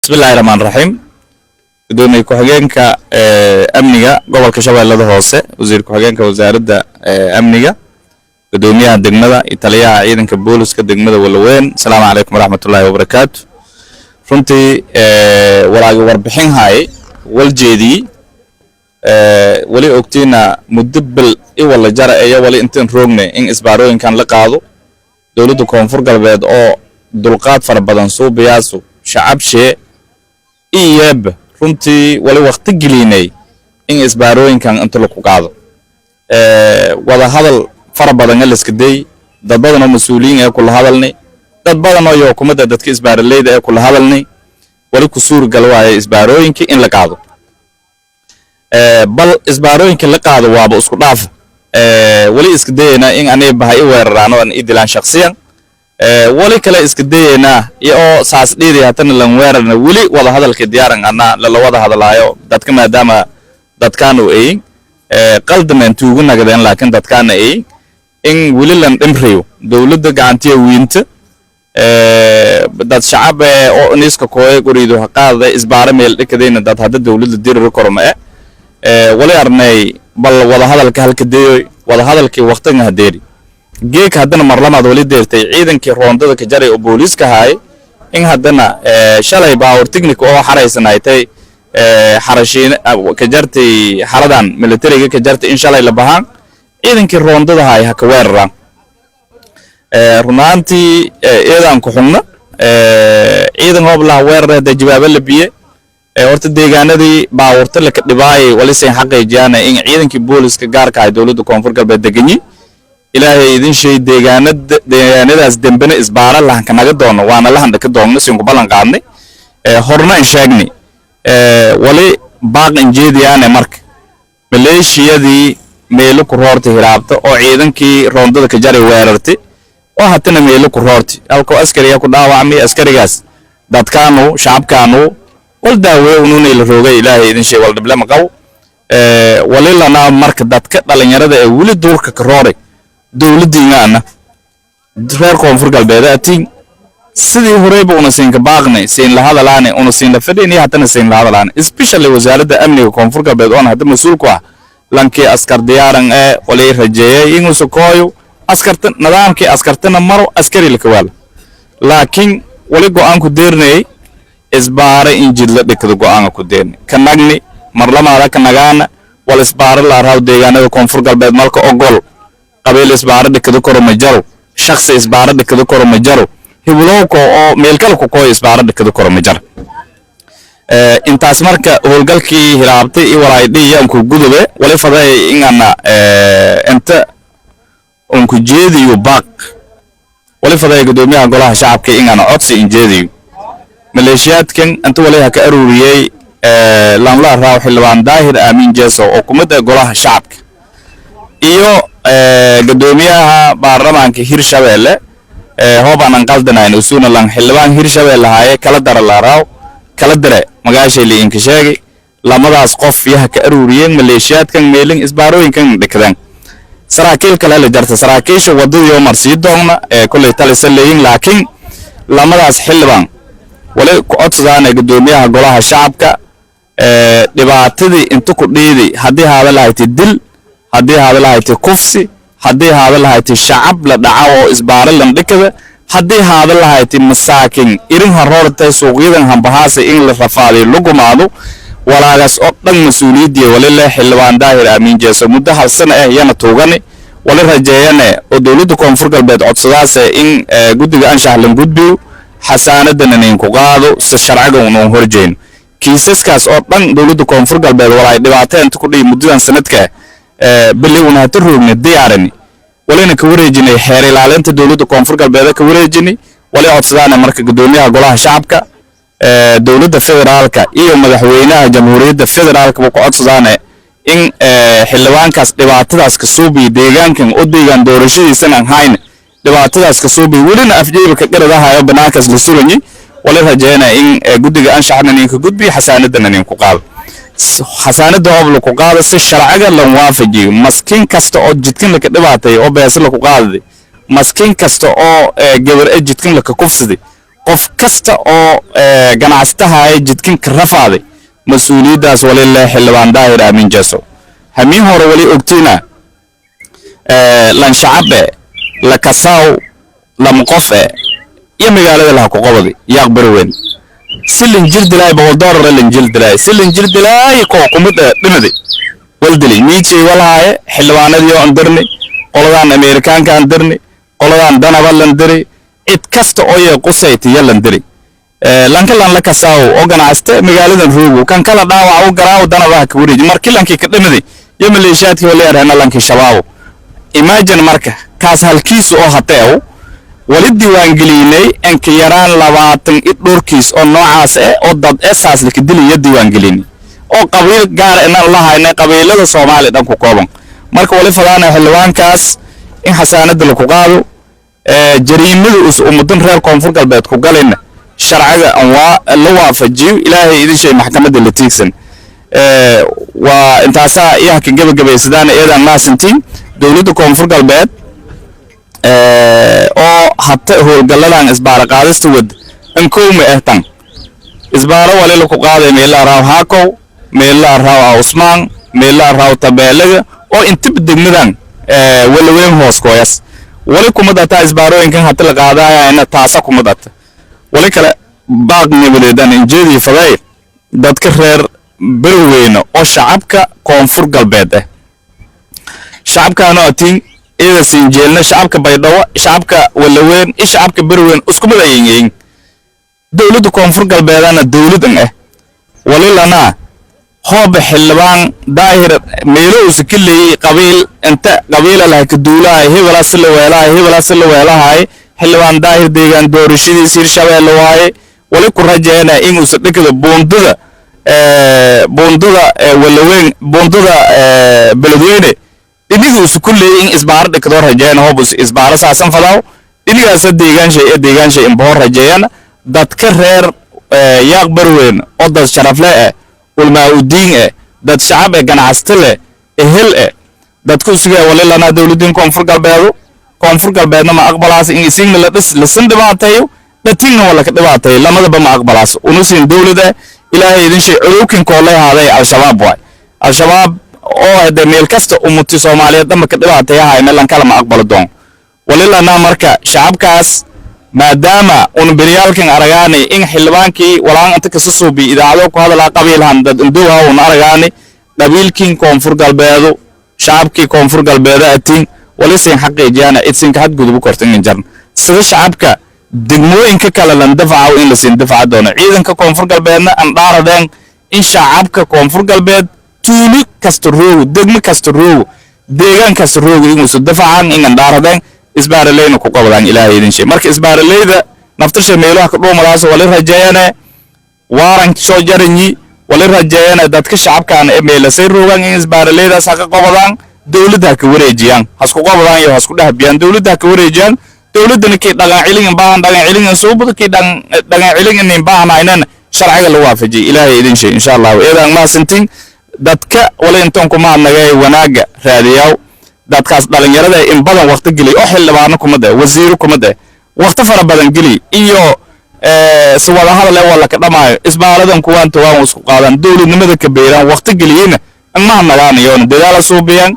بسم الله الرحمن الرحيم بدون كحجينك أمنية قبل كشبه الله هوسة وزير كحجينك وزارة أمنية بدونيها دقمة إيطاليا عيدا كبولس كدقمة والوين السلام عليكم ورحمة الله وبركاته فرنتي وراجع وربحين هاي والجدي ولي أكتينا مدبل إيه ولا جرى إيه ولا إنتن روجني إن إسبارو إن كان لقاضو دولته كونفور قلبيد أو دلقات فربضان صو بياسو شعب شيء إياب runtii wali waqti gelinay in isbaarooyinkan inta lagu qaado wada hadal fara badan la iska day dad badan oo mas'uuliyiin ah kula hadalnay dad badan oo xukuumadda dadka isbaaraleeyda ah kula hadalnay wali ku suur gal waayay isbaarooyinka in la qaado bal isbaarooyinka la qaado waaba isku dhaaf wali iska dayna in aanay bahay weeraraan oo aan idilaan shakhsiyan wali kale iska dayna iyo saas dheedii hatan lan weerarna wali wada hadalka diyaaran ana la wada hadalaayo dadka maadaama dadkan oo ay qaldaman tuugu nagadeen laakiin dadkan ay in wali lan dhimriyo dawladda gacantiya weynta dad shacab oo niska kooy guriido haqaada isbaara meel dhikadayna dad hadda dawladda dirir korma wali arnay bal wada hadalka halka deeyo wada hadalkii waqtiga hadeeri geek haddana marlamaad wali deertay ciidankii roondada ka jaray oo booliiska haay in haddana shalay baawar technique oo xareysanaytay xarashiin ka jartay xaradan militariga ka jartay in shalay la bahan ciidankii roondada haay ha ka weeraraan runaantii eedan ku xunna ciidan hoob la weerarada jawaab la biye horta deegaanadii baawarta la ka dhibaayay wali seen xaqeeyana in ciidankii booliiska gaarka ah dawladda koonfur galbeed deganyi ilaahay idin shay deegaanadaas dambena isbaara lahan kanaga doono waana lahan dhaka doonno si ku balan qaadnay horna in sheegnay wali baaq injeediyaane marka maleeshiyadii meelo ku roortay hiraabta oo ciidankii roondada ka jaray weerartay oo hatana meelo ku roortay halka askariga ku dhaawacmay askarigaas dadkaanu shacabkaanu wal daaweey uunay la roogay ilaahay idin shay wal dhiblama qaw wali lana marka dadka dhalinyarada ee wali duurka ka rooray dawladdiina reer koonfur galbeed atiin sidii horeyba una siin ka baaqnay siin la hadalaane una siin la fadhiinay hadana siin la hadalaane especially wasaaradda amniga koonfur galbeed oo hadda mas'uul ku ah lankii askar diyaaran wali rajeeyay inuu sokooyo askarta nidaamkii askartana maro askari la kawaal laakiin wali go'aan ku deernay isbaara injil la dhigto go'aan ku deernay kanagni marlamaada kanagaana wal isbaara la raaw deegaanada koonfur galbeed malka ogol قبيل إسبارة دكتور كرو مجرو شخص إسبارة دكتور كرو مجرو هبلوكو أو ميلكالكو كو إسبارة دكتور كرو مجر إنت أسمرك هولجالكي هرابتي ورايدي يومكو جودبه ولا فضاي إن أنا أنت أنكو جيدي وباق ولا فضاي قدومي أقولها شعبك إن أنا أقصي إن جيدي ماليشيات كن أنت ولا كأروريي لان لا راو حلوان داهر آمين جيسو وكمد أقولها شعبك إيو قدوميها بارلمانك هيرشابيل هوبان قلدناين وسونا لان حلوان هيرشابيل هاي كلا دار الله راو كلا دره مغاشي اللي انك شاقي لامداس قف فيها كأروريين مليشيات كان ميلين اسباروين كان دكدان سراكيل كلا لجارت سراكيش ودو يوم مرسيد دوغنا كل يتالي سليين لكن لامداس حلوان ولي كعطسدان قدوميها قولها شعبك دباتدي انتو كرديدي هدي هذا لايتي الدل haddii hada lahayti kufsi haddii hada lahayti shacab la dhacaw isbaara lan dhikada haddii hada lahayti masaakin irin haroorta suuqyadan hanbahaas in la rafaadiyo lugumaado walaagas oo dhan mas'uuliyadii walaal xilwaan daahir aamin jeeso muddo hal sano yana toogani wala rajeeyane oo dawladda koonfur galbeed codsadaas in guddiga anshax lan gudbiyo xasaanadan in ku qaado si sharciga uu horjeyn kiisaskaas oo dhan dawladda koonfur galbeed walaa dhibaateen ku dhigay muddadan sanadka bali una tarugna diyaarani walina ka wareejinay xeer ilaalinta dawladda koonfur galbeed ka wareejinay wali codsadana marka gudoomiyaha golaha shacabka dawladda federaalka iyo madaxweynaha jamhuuriyadda federaalka ku codsadana in xilwaankaas dhibaatadaas ka soo bi deegaankan oo deegaan doorashadiisa aan hayn dhibaatadaas ka soo bi walina afjeeba ka qaradaha banaankaas la suranyi wali rajeena in guddiga anshaxna in ka gudbi xasaanadan in ku qaado xasaanada hoob ku qaado si sharciga la waafajiyo maskiin kasta oo jidkan la ka dhibaatay oo beesla ku qaaday maskiin kasta oo gabar jidkan la ka kufsaday qof kasta oo ganacsatada ay jidkin ka rafaaday mas'uuliyadaas walilah xildhibaan daahir aamin jeeso hamin hore wali ogtiina lan shacabe la kasaaw lam qof iyo magaalada la ku qabadi yaaq barweyn silin jirdilay $100 lan jirdilay silin jirdilay ko kumada dhimade waldili miidshay walaaye xildhibaanadii oo andarni qoladan Ameerikaanka andarni qoladan danaba landiri cid kasta oo ay qusayti yalandiri lanka lan la kasaaw oo ganacste magaaladan roogo kan kala dhaawac oo garaaw danaba ka wareej markii lankii ka dhimade iyo maleeshiyaadkii wali arana lankii shabaab imagine marka kaas halkiis oo hateew wali diiwaan gelinay in ka yaraan 20 dhorkiis oo noocaas oo dad esaas la kidiliyo diiwaan gelinay oo qabiil gaar ah inaan lahayn qabiilada Soomaaliya dhan ku kooban marka wali fadana xilwaankaas in xasaanada la ku qaado jariimada ummadan reer koonfur galbeed ku galayna sharciga anwaa la waafajiyo ilaahay idin shay maxkamadda la tiigsan waa intaasa iyaha ka gabagabaysadaan eedan maasantiin dawladda koonfur galbeed oo hatta howlgaladan isbaara qaadista wad in kooma ahtan isbaara wali la ku qaaday meela raaw haako meela raaw Usmaan meela raaw tabeelaga oo inta degmadan wala weyn hoos kooyas wali kuma data isbaarooyinkan hatta la qaadaya in taasa kuma data wali kale baaq nibadeedan injeedii faday dadka reer barweyn oo shacabka koonfur galbeed shacabkaana atiin ida sinjeelna shacabka baydhabo shacabka wala weyn shacabka barweyn isku madaayeen dawladda koonfur galbeedana dawladan wali lana hoob xildhibaan daahir meelo uskilay qabiil inta qabiila la ka duulay hebela sila weelahay xildhibaan daahir deegaan doorashadiisa Hirshabelle waaye wali ku rajeena in uu saddeqada boondada wala weyn boondada beledweyne inigu isku leeyin isbaar dhigdo rajeena hoob isbaar saasan fadaaw inigaas deegaan shay in boor rajeena dadka reer yaaq barweyn oo dad sharaf leh والماودين دad shacab ganacsato leh ehel dadku siga wali lana dawladin koonfur galbeedna ma aqbalaas in isin la dhisan dhibaatayo dadina wala ka dhibaatay lamadaba ma aqbalaas unusin dawladda ilaahay idin shay culukin koolay haaday al-shabaab waay al-shabaab oo hada meel kasta ummati Soomaaliyeed dama ka dhibaatay yahay meelan kala ma aqbalo doon wali lana marka shacabkaas maadaama beriyaalkan aragaani in xildhibaankii walaan inta ka soo bi idaacado ku hadala qabiilhan dad indooha oo aragaani qabiilkiin koonfur galbeedo shacabkii koonfur galbeeda atiin wali seen xaqiijiyana idin ka hadgudub kortan jarn sida shacabka degmooyinka kala lan dafaaco in la seen dafaac doono ciidanka koonfur galbeedna aan dhaaradeen in shacabka koonfur galbeed tuuli kasta roogo degmo kasta roogo deegaan kasta roogo inuu soo dafaacan in aan dhaaradeen isbaaraleeyna ku qabadaan ilaahay idin shay marka isbaaraleeyda naftasha meelaha ka dhumadaas wali rajeeyana waaran soo jaranyi wali rajeeyana dadka shacabkaan meelasay roogan in isbaaraleeyda saqa qabadaan dawladda ka wareejiyaan hasku qabadaan iyo hasku dhahabiyaan dawladda ka wareejiyaan dawladana kii dhagan cilin soo bada kii dhagan cilin in baahanayna sharciga la waafajiyo ilaahay idin shay insha Allah eedan ma santin dadka wali intaan kuma nagay wanaaga raadiyaw dadkaas dhalinyarada in badan waqti geli oo xildhibaano kumada wasiir kumada waqti fara badan geli iyo sawada hadal wala ka dhamaayo isbaaradan kuwaan tawaan isku qaadan dawladnimada ka beeran waqti geliyina ma nagaan iyo dadaal soo biyaan